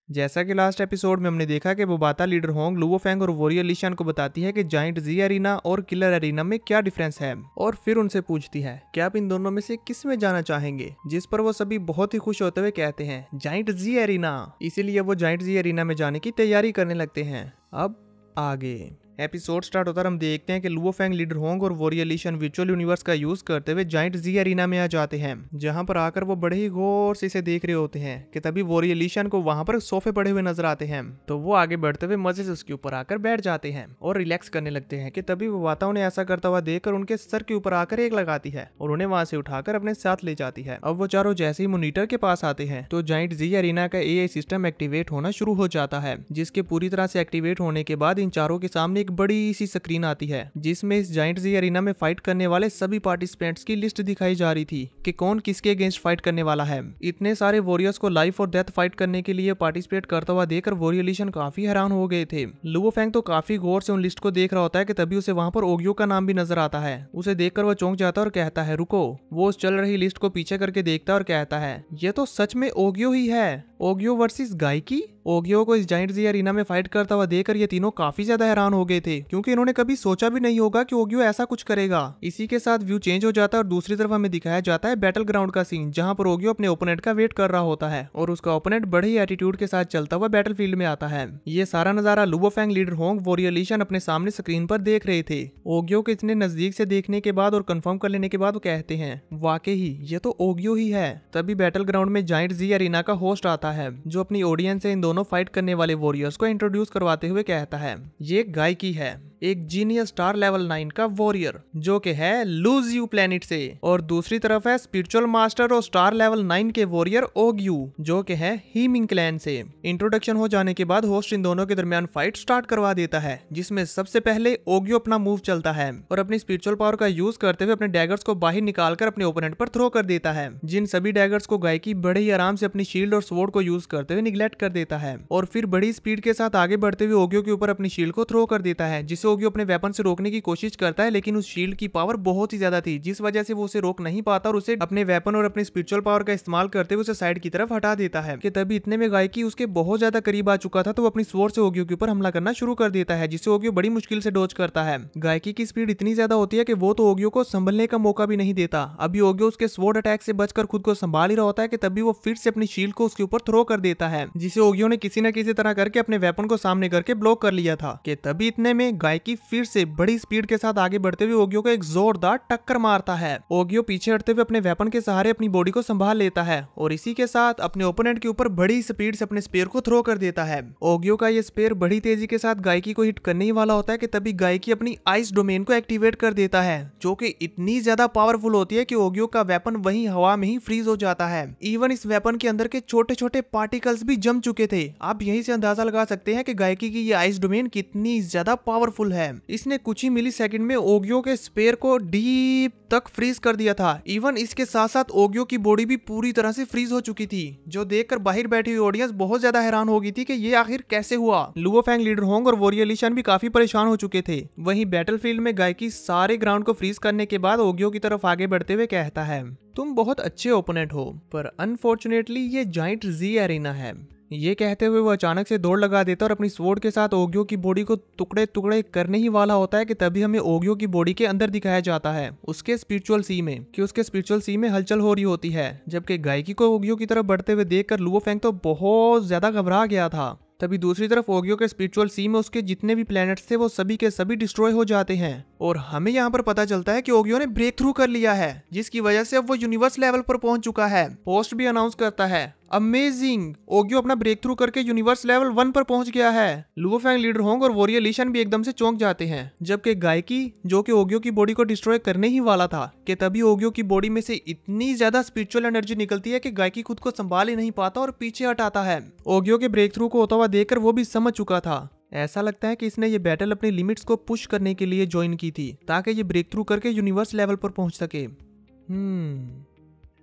जैसा कि last episode में हमने देखा कि बोबाता लीडर होंग, लुओ फेंग और वॉरियर लिशान को बताती है कि जाइंट जी एरिना और किलर एरिना में क्या डिफरेंस है, और फिर उनसे पूछती है कि आप इन दोनों में से किस में जाना चाहेंगे, जिस पर वो सभी बहुत ही खुश होते हुए कहते हैं जाइंट जी एरिना। इसीलिए वो जाइंट जी एरिना में जाने की तैयारी करने लगते हैं। अब आगे एपिसोड स्टार्ट होता है, हम देखते हैं कि लुओ फेंग, लीडर होंग और वॉरियर लिशान वर्चुअल यूनिवर्स का यूज करते हुए जाइंट जी एरिना में आ जाते हैं, जहां पर आकर वो बड़े ही गौर से इसे देख रहे होते हैं कि तभी वॉरियर लिशान को वहां पर सोफे पड़े हुए नजर आते हैं। तो वो आगे बढ़ते हुए मजे से उसके ऊपर आकर बैठ जाते हैं और रिलैक्स करने लगते हैं कि तभी वो वाता उन्हें ऐसा करता हुआ देखकर उनके सर के ऊपर आकर एक लगाती है और उन्हें वहां से उठाकर अपने साथ ले जाती है। अब वो चारों जैसे ही मॉनिटर के पास आते हैं तो जाइंट जी एरिना का एआई सिस्टम एक्टिवेट होना शुरू हो जाता है, जिसके पूरी तरह से एक्टिवेट होने के बाद इन चारों के सामने एक बड़ी सी स्क्रीन आती है, जिसमें इस जाइंट जी एरिना में फाइट करने वाले सभी पार्टिसिपेंट्स की लिस्ट दिखाई जा रही थी कि कौन किसके अगेंस्ट फाइट करने वाला है। इतने सारे वॉरियर्स को लाइफ और डेथ फाइट करने के लिए पार्टिसिपेट करता हुआ देखकर वॉरियर लिशन काफी हैरान हो गए थे। लुओ फेंग तो काफी गौर से उन लिस्ट को देख रहा होता है कि तभी उसे वहां पर ओगियो का नाम भी नजर आता है। उसे देखकर वह चौंक जाता है और कहता है रुको। वो उस चल रही लिस्ट को पीछे करके देखता है और कहता है ये तो सच में ओगियो ही है। ओगियो वर्सेस गाइकी। ओगियो को इस जाइंट जी एरिना में फाइट करता हुआ देखकर ये तीनों काफी ज्यादा हैरान हो गए थे, क्योंकि इन्होंने कभी सोचा भी नहीं होगा कि ओगियो ऐसा कुछ करेगा। इसी के साथ व्यू चेंज हो जाता है और दूसरी तरफ हमें दिखाया जाता है बैटल ग्राउंड का सीन, जहां पर ओगियो अपने ओपोनेंट का वेट कर रहा होता है और उसका ओपोनेंट बड़े ही एटीट्यूड के साथ चलता हुआ बैटल फील्ड में आता है। ये सारा नजारा Luo Feng, leader Hong, warrior listen अपने सामने स्क्रीन पर देख रहे थे। ओगियो को इतने नजदीक से देखने के बाद और कंफर्म कर लेने के बाद वो कहते हैं वाकई ये तो ओगियो ही है। तभी बैटल ग्राउंड में जाइंट जी एरिना का होस्ट आता है, जो अपनी ऑडियंस से इन दोनों फाइट करने वाले वॉरियर्स को इंट्रोड्यूस करवाते हुए कहता है ये गाइकी है, एक जीनियस स्टार लेवल 9 का वॉरियर जो कि है लूज यू प्लेनेट से, और दूसरी तरफ है स्पिरिचुअल मास्टर और स्टार लेवल 9 के वॉरियर ओग्यू जो कि है हीमिंग क्लैन से। इंट्रोडक्शन हो जाने के बाद होस्ट इन दोनों के दरमियान फाइट स्टार्ट करवा देता है, जिसमें सबसे पहले ओग्यू अपना मूव चलता है और अपनी स्पिरिचुअल पावर का यूज करते हुए अपने डैगर्स को बाहर निकालकर अपने ओपोनेंट पर थ्रो कर देता है, जिन सभी डैगर्स को गाइकी बड़े ही आराम से अपनी शील्ड और स्वॉर्ड को यूज करते हुए निगलेक्ट कर देता है, और फिर बड़ी स्पीड के साथ आगे बढ़ते हुए ओग्यू के ऊपर अपनी शील्ड को थ्रो कर देता है, जिसे ओग्यू अपने वेपन से रोकने की कोशिश करता है, लेकिन उस शील्ड की पावर बहुत ही ज्यादा थी, जिस वजह से वो उसे रोक नहीं पाता और उसे अपने वेपन और अपनी स्पिरिचुअल पावर का इस्तेमाल करते हुए उसे साइड की तरफ हटा देता है। कि तभी इतने में गाइकी उसके बहुत ज्यादा करीब आ चुका था, तो वो अपनी स्वॉर्ड से ओग्यू के ऊपर हमला करना शुरू कर देता है, जिसे ओग्यू बड़ी मुश्किल से डॉज करता है। गाइकी की स्पीड इतनी ज्यादा होती है कि वो तो ओग्यू को संभलने का मौका भी नहीं देता। अभी ओग्यू उसके स्वॉर्ड अटैक से बचकर खुद को संभाल ही रहा होता है कि तभी वो फिर से अपनी शील्ड को उसके ऊपर थ्रो कर देता है, जिसे ओग्यू ने किसी न किसी तरह करके अपने वेपन को सामने करके ब्लॉक कर लिया था। कि तभी इतने में गाइकी फिर से बड़ी स्पीड के साथ आगे बढ़ते हुए ओगियो को एक जोरदार टक्कर मारता है। ओगियो पीछे हटते हुए अपने वेपन के सहारे अपनी बॉडी को संभाल लेता है और इसी के साथ अपने ओपोनेंट के ऊपर बड़ी स्पीड से अपने स्पेयर को थ्रो कर देता है। ओगियो का ये स्पेयर बड़ी तेजी के साथ गाइकी को हिट करने ही वाला होता है कि तभी गाइकी अपनी आइस डोमेन को एक्टिवेट कर देता है, जो कि इतनी ज्यादा पावरफुल होती है कि ओगियो का वेपन वहीं हवा में ही फ्रीज हो जाता है। इवन इस वेपन के अंदर के छोटे छोटे पार्टिकल्स भी जम चुके थे। आप यहीं से अंदाजा लगा सकते हैं कि गाइकी की ये आइस डोमेन कितनी ज्यादा पावरफुल है। इसने कुछ ही मिली सेकंड में ओगियो के स्पेयर को डीप तक फ्रीज कर दिया था। इवन इसके साथ साथ ओगियो की बॉडी भी पूरी तरह से फ्रीज हो चुकी थी, जो देखकर बाहर बैठी हुई ऑडियंस बहुत ज्यादा हैरान हो गई थी कि ये आखिर कैसे हुआ। लुओ फेंग, लीडर होंग और वॉरियर लिशन भी काफी परेशान हो चुके थे। वहीं बैटलफील्ड में गाइकी सारे ग्राउंड को फ्रीज करने के बाद ओगियो की तरफ आगे बढ़ते हुए कहता है तुम बहुत अच्छे ओपोनेंट हो, पर अनफॉर्चुनेटली ये जाइंट जी एरिना है। ये कहते हुए वो अचानक से दौड़ लगा देता और अपनी स्वॉर्ड के साथ ओगियो की बॉडी को टुकड़े टुकड़े करने ही वाला होता है कि तभी हमें ओगियो की बॉडी के अंदर दिखाया जाता है उसके स्पिरिचुअल सी में, कि उसके स्पिरिचुअल सी में हलचल हो रही होती है। जबकि गाइकी को ओगियो की तरफ बढ़ते हुए देखकर लुओ फेंग तो बहुत ज्यादा घबरा गया था। तभी दूसरी तरफ ओगियो के स्पिरिचुअल सी में उसके जितने भी प्लैनेट्स थे वो सभी के सभी डिस्ट्रॉय हो जाते हैं, और हमें यहाँ पर पता चलता है कि ओगियो ने ब्रेक थ्रू कर लिया है, जिसकी वजह से अब वो यूनिवर्स लेवल पर पहुंच चुका है। पोस्ट भी अनाउंस करता है अमेजिंग, ओगियो अपना ब्रेक थ्रू करके यूनिवर्स लेवल 1 पर पहुंच गया है। लुओ फेंग, लीडर होंग और वॉरियर लिशन भी एकदम से चौंक जाते हैं, जबकि गाइकी जो कि ओगियो की बॉडी को डिस्ट्रॉय करने ही वाला था, कि तभी ओगियो की बॉडी में से इतनी ज्यादा स्पिरिचुअल एनर्जी निकलती है कि गाइकी खुद को संभाल ही नहीं पाता और पीछे हटाता है। ओगियो के ब्रेक थ्रू को होता हुआ देखकर वो भी समझ चुका था। ऐसा लगता है कि इसने ये बैटल अपनी लिमिट्स को पुश करने के लिए ज्वाइन की थी, ताकि ये ब्रेक थ्रू करके यूनिवर्स लेवल पर पहुंच सके।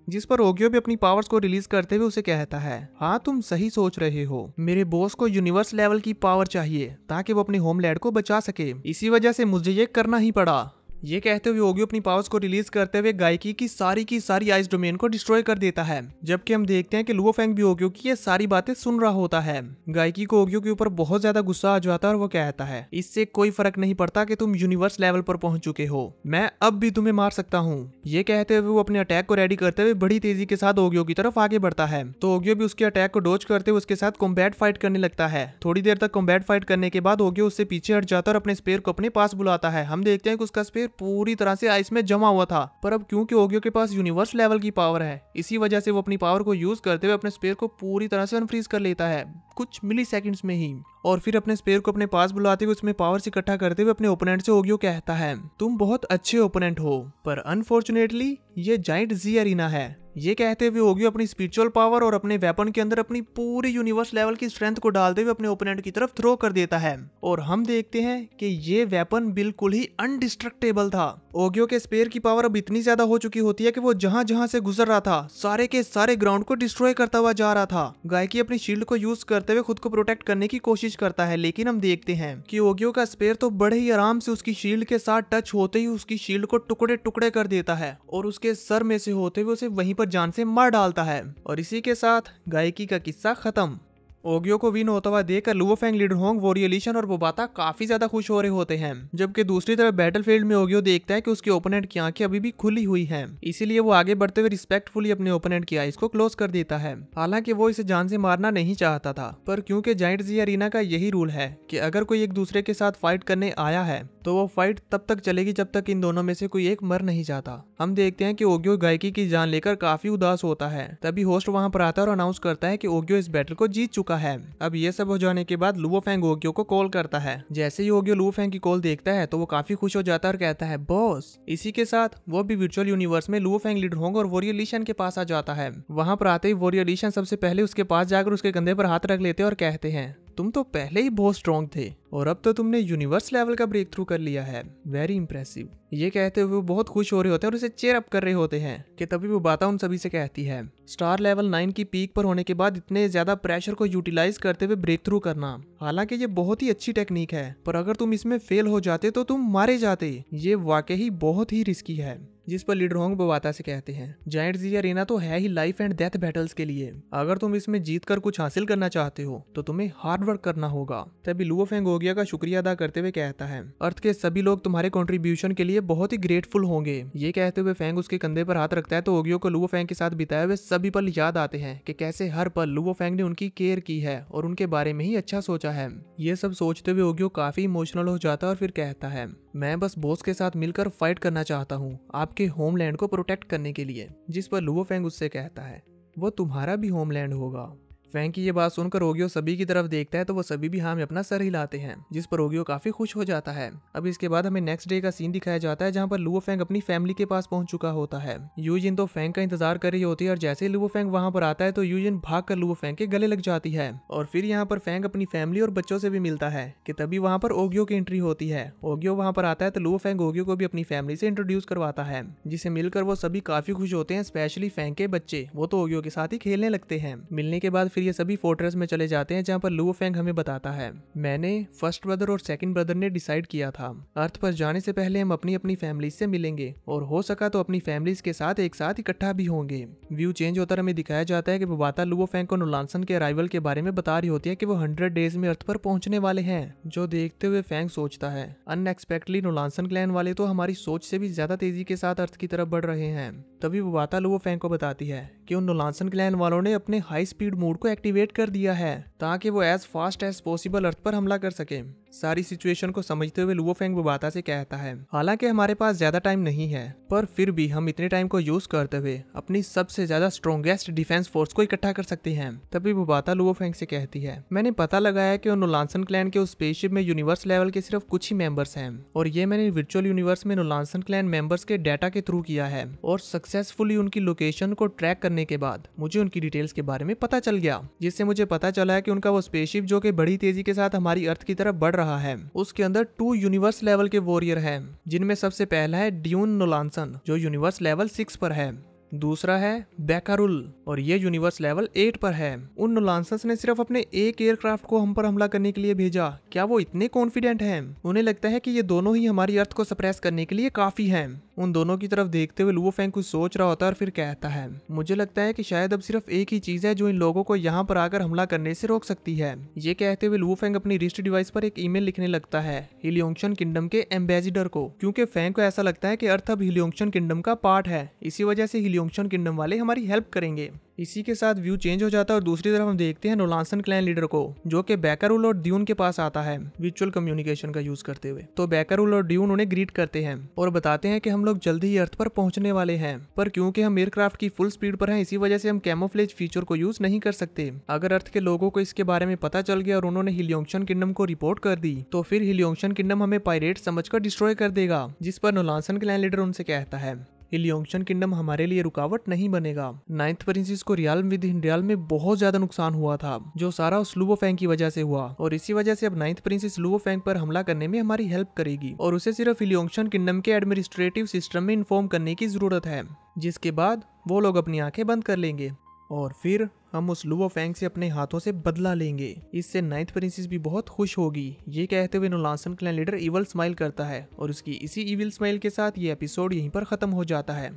जिस पर ओगियो भी अपनी पावर्स को रिलीज करते हुए उसे कहता है हाँ तुम सही सोच रहे हो, मेरे बॉस को यूनिवर्स लेवल की पावर चाहिए ताकि वो अपने होमलैंड को बचा सके, इसी वजह से मुझे ये करना ही पड़ा। ये कहते हुए ओगियो अपनी पावर्स को रिलीज करते हुए गायकी की सारी आइस डोमेन को डिस्ट्रॉय कर देता है, जबकि हम देखते हैं कि लुओ फेंग भी ओगियो की ये सारी बातें सुन रहा होता है। गायकी को ओगियो के ऊपर बहुत ज्यादा गुस्सा आ जाता है और वो कहता है, इससे कोई फर्क नहीं पड़ता कि तुम यूनिवर्स लेवल पर पहुंच चुके हो, मैं अब भी तुम्हें मार सकता हूँ। ये कहते हुए वो अपने अटैक को रेडी करते हुए बड़ी तेजी के साथ ओगियो की तरफ आगे बढ़ता है। तो ओगियो भी उसके अटैक को डॉज करते हुए उसके साथ कॉम्बैट फाइट करने लगता है। थोड़ी देर तक कॉम्बैट फाइट करने के बाद ओगियो उससे पीछे हट जाता है और अपने स्पेयर को अपने पास बुलाता है। हम देखते हैं कि उसका स्पेयर पूरी तरह से आइस में जमा हुआ था, पर अब क्योंकि ओगियो के पास यूनिवर्स लेवल की पावर है, इसी वजह से वो अपनी पावर को यूज करते हुए अपने स्पेयर को पूरी तरह से अनफ्रीज कर लेता है कुछ मिली सेकेंड्स में ही। और फिर अपने स्पेयर को अपने पास बुलाते हुए उसमें पावर्स इकट्ठा करते हुए अपने ओपोनेंट से ओगियो कहता है, तुम बहुत अच्छे ओपोनेंट हो, पर अनफॉर्चुनेटली ये जाइंट जी अरीना है। ये कहते हुए ओगियो अपनी स्पिरिचुअल पावर और अपने वेपन के अंदर अपनी पूरी यूनिवर्स लेवल की स्ट्रेंथ को डालते हुए अपने ओपोनेंट की तरफ थ्रो कर देता है, और हम देखते हैं कि ये वेपन बिल्कुल ही अनडिस्ट्रक्टेबल था। ओगियो के स्पेयर की पावर अब इतनी ज्यादा हो चुकी होती है कि वो जहां जहां से गुजर रहा था सारे के सारे ग्राउंड को डिस्ट्रॉय करता हुआ जा रहा था। गायकी अपनी शील्ड को यूज करते हुए खुद को प्रोटेक्ट करने की कोशिश करता है, लेकिन हम देखते हैं कि ओगियो का स्पेयर तो बड़े ही आराम से उसकी शील्ड के साथ टच होते ही उसकी शील्ड को टुकड़े टुकड़े कर देता है और उसके सर में से होते हुए उसे वहीं पर जान से मार डालता है। और इसी के साथ गायकी का किस्सा खत्म। ओगियो को विन होता हुआ देखकर Luo Feng, leader Hong, warrior Li Shan और बोबाता काफी ज्यादा खुश हो रहे होते हैं, जबकि दूसरी तरफ बैटलफील्ड में ओगियो देखता है कि उसके ओपोनेंट की आंखें अभी भी खुली हुई हैं, इसीलिए वो आगे बढ़ते हुए रिस्पेक्टफुली अपने ओपोनेंट की आईज को क्लोज कर देता है। हालांकि वो इसे जान से मारना नहीं चाहता था, पर क्योंकि जाइंट जी अरीना का यही रूल है कि अगर कोई एक दूसरे के साथ फाइट करने आया है तो वो फाइट तब तक चलेगी जब तक इन दोनों में से कोई एक मर नहीं जाता। हम देखते हैं कि ओगियो गायकी की जान लेकर काफी उदास होता है। तभी होस्ट वहां पर आता है और अनाउंस करता है कि ओगियो इस बैटल को जीत चुका है। अब ये सब हो जाने के बाद लुओ फेंग ओगियो को कॉल करता है। जैसे ही ओगियो लुओ फेंग की कॉल देखता है तो वो काफी खुश हो जाता है और कहता है, बॉस। इसी के साथ वो भी वर्चुअल यूनिवर्स में लुओ फेंग, लीडर होंग और वॉरियर ली शन के पास आ जाता है। वहां पर आते ही वॉरियर ली शन सबसे पहले उसके पास जाकर उसके कंधे पर हाथ रख लेते और कहते हैं, तुम तो पहले ही बहुत स्ट्रॉन्ग थे और अब तो तुमने यूनिवर्स लेवल का ब्रेक थ्रू कर लिया है, वेरी इंप्रेसिव। ये कहते हुए वो बहुत खुश हो रहे होते हैं और उसे चेयर अप कर रहे होते हैं कि तभी वो बाता उन सभी से कहती है, स्टार लेवल 9 की पीक पर होने के बाद इतने ज्यादा प्रेशर को यूटिलाइज करते हुए ब्रेक थ्रू करना, हालांकि ये बहुत ही अच्छी टेक्निक है, पर अगर तुम इसमें फेल हो जाते तो तुम मारे जाते। ये वाकई बहुत ही रिस्की है। जिस पर लीडर होंग बोबाता से कहते हैं, जायंट जी अरीना तो है ही लाइफ एंड डेथ बैटल्स के लिए, अगर तुम इसमें जीत कर कुछ हासिल करना चाहते हो तो तुम्हें हार्ड वर्क करना होगा। तभी लुओ फेंग ओगियो का शुक्रिया अदा करते हुए कहता है, अर्थ के सभी लोग तुम्हारे कंट्रीब्यूशन के लिए बहुत ही ग्रेटफुल होंगे। ये कहते हुए फेंग उसके कंधे पर हाथ रखता है तो ओगियो को लुओ फेंग के साथ बिताए हुए सभी पल याद आते हैं कि कैसे हर पल लुओ फेंग ने उनकी केयर की है और उनके बारे में ही अच्छा सोचा है। ये सब सोचते हुए ओगियो काफी इमोशनल हो जाता है और फिर कहता है, मैं बस बॉस के साथ मिलकर फाइट करना चाहता हूँ आपके होमलैंड को प्रोटेक्ट करने के लिए। जिस पर लुओ फेंग उससे कहता है, वो तुम्हारा भी होमलैंड होगा। फेंग की ये बात सुनकर ओगियो सभी की तरफ देखता है तो वो सभी भी हाँ में अपना सर हिलाते हैं, जिस पर ओगियो काफी खुश हो जाता है। अब इसके बाद हमें नेक्स्ट डे का सीन दिखाया जाता है जहाँ पर लुओ फेंग अपनी फैमिली के पास पहुंच चुका होता है। यूजिन तो फेंग का इंतजार कर रही होती है और जैसे ही लुओ फेंग वहां पर आता है तो यूजिन भागकर लुओ फेंग के गले लग जाती है और फिर यहाँ पर फेंग अपनी फैमिली और बच्चों से भी मिलता है कि तभी वहां पर ओगियो की एंट्री होती है। ओगियो वहां पर आता है तो लुओ फेंग ओगियो को भी अपनी फैमिली से इंट्रोड्यूस करवाता है, जिसे मिलकर वो सभी काफी खुश होते हैं, स्पेशली फेंग के बच्चे, वो तो ओगियो के साथ ही खेलने लगते हैं। मिलने के बाद फिर ये सभी फोर्ट्रेस में चले जाते हैं जहाँ पर लुओ फेंग हमें बताता है, मैंने फर्स्ट ब्रदर और सेकंड ब्रदर ने डिसाइड किया था अर्थ पर जाने से पहले हम अपनी अपनी फैमिली से मिलेंगे और हो सका तो अपनी फैमिलीज के साथ एक साथ इकट्ठा भी होंगे। व्यू चेंज होता हमें दिखाया जाता है कि बोबाता लुओ फेंग को नोलानसन के अराइवल के बारे में बता रही होती है कि वो 100 डेज में अर्थ पर पहुंचने वाले हैं, जो देखते हुए फेंग सोचता है, अनएक्सपेक्टेडली नोलानसन क्लैन वाले तो हमारी सोच से भी ज्यादा तेजी के साथ अर्थ की तरफ बढ़ रहे हैं। तभी बोबाता लुओ फेंग को बताती है कि उन नोलानसन क्लैन वालों ने अपने हाई स्पीड मोड को एक्टिवेट कर दिया है ताकि वो एज फास्ट एज पॉसिबल अर्थ पर हमला कर सके। सारी सिचुएशन को समझते हुए लुओ फेंग बोबाता से कहता है, हालांकि हमारे पास ज्यादा टाइम नहीं है, पर फिर भी हम इतने टाइम को यूज करते हुए अपनी सबसे ज्यादा स्ट्रॉन्गेस्ट डिफेंस फोर्स को इकट्ठा कर सकते हैं। तभी बोबाता लुओ फेंग से कहती है, मैंने पता लगाया कि नोलानसन क्लैन के उस स्पेसशिप में यूनिवर्स लेवल के सिर्फ कुछ ही मेंबर्स हैं और ये मैंने वर्चुअल यूनिवर्स में नोलानसन क्लैन मेंबर्स के डाटा के थ्रू किया है और सक्सेसफुली उनकी लोकेशन को ट्रैक करने के बाद मुझे उनकी डिटेल्स के बारे में पता चल गया, जिससे मुझे पता चला है कि उनका वो स्पेसशिप जो कि बड़ी तेजी के साथ हमारी अर्थ की तरफ बढ़ रहा है, उसके अंदर 2 यूनिवर्स लेवल के वॉरियर हैं, जिनमें सबसे पहला है ड्यून नोलानसन जो यूनिवर्स लेवल 6 पर है। दूसरा है बैकारुल और ये यूनिवर्स लेवल 8 पर है। उन नोलांसस ने सिर्फ अपने एक एयरक्राफ्ट को हम पर हमला करने के लिए भेजा। क्या वो इतने कॉन्फिडेंट हैं? उन्हें लगता है कि ये दोनों ही हमारी अर्थ को सप्रेस करने के लिए काफी हैं। उन दोनों की तरफ देखते हुए लुओ फेंग कुछ सोच रहा होता है और फिर कहता है, मुझे लगता है कि शायद अब सिर्फ एक ही चीज है जो इन लोगों को यहाँ पर आकर हमला करने से रोक सकती है। ये कहते हुए लुओ फेंग अपनी रिस्ट डिवाइस पर एक ईमेल लिखने लगता है हिलियोंगशन किंगडम के एम्बेसडर को, क्योंकि फेंग को ऐसा लगता है कि अर्थ अब हिलियोंगशन किंगडम का पार्ट है। इसी वजह से हिलियोंगशन किंगडम वाले हमारी हेल्प करेंगे। इसी के साथ व्यू चेंज हो जाता है और दूसरी तरफ हम देखते हैं नोलांसन क्लैन लीडर को, जो कि बैकारुल और ड्यून के पास आता है विजुअल कम्युनिकेशन का यूज करते हुए। तो बैकारुल और ड्यून उन्हें ग्रीट करते हैं और बताते हैं कि हम लोग जल्दी ही अर्थ पर पहुंचने वाले हैं, पर क्योंकि हम एयरक्राफ्ट की फुल स्पीड पर हैं, इसी वजह से हम कैमोफ्लेज फीचर को यूज नहीं कर सकते। अगर अर्थ के लोगों को इसके बारे में पता चल गया और उन्होंने हिलियोंगशन किंगडम को रिपोर्ट कर दी, तो फिर हिलियोंगशन किंगडम हमें पायरेट समझकर डिस्ट्रॉय कर देगा। जिस पर नोलांसन क्लैन लीडर उनसे कहता है हिलियोंगशन किंगडम हमारे लिए रुकावट नहीं बनेगा। नाइन्थ प्रिंसेस को रियाल विद हिंड्रियाल में बहुत ज्यादा नुकसान हुआ था, जो सारा उस लुओ फेंग की वजह से हुआ, और इसी वजह से अब नाइन्थ प्रिंसेस लुओ फेंग पर हमला करने में हमारी हेल्प करेगी और उसे सिर्फ हिलियोंगशन किंगडम के एडमिनिस्ट्रेटिव सिस्टम में इन्फॉर्म करने की जरूरत है, जिसके बाद वो लोग अपनी आंखें बंद कर लेंगे और फिर हम उस लुओ फेंग से अपने हाथों से बदला लेंगे। इससे नाइन्थ प्रिंसेस भी बहुत खुश होगी। ये कहते हुए नोलांसन क्लैन लीडर इवल स्माइल करता है और उसकी इसी इविल स्माइल के साथ ये एपिसोड यहीं पर खत्म हो जाता है।